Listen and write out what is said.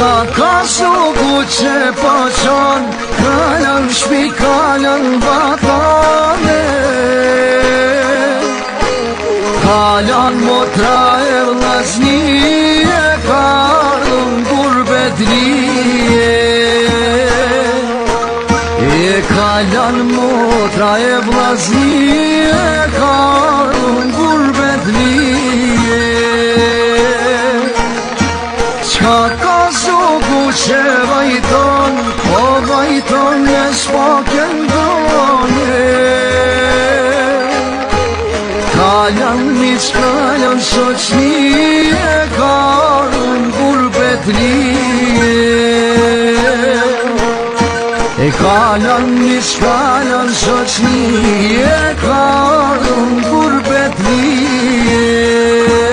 Ka shuku që po qon, kalon shpi, kalon vatane, kalon motra e vllaznie, kalon gurbet lije. Kalon motra e vllaznie, kalon gurbet lije. Qa ka shuku që vajton, po vajton e shpaken done. Kalon miq, kalon shoqnie, kalon gurbet lije. Kalon miq, kalon shoqnie, kalon gurbet lije.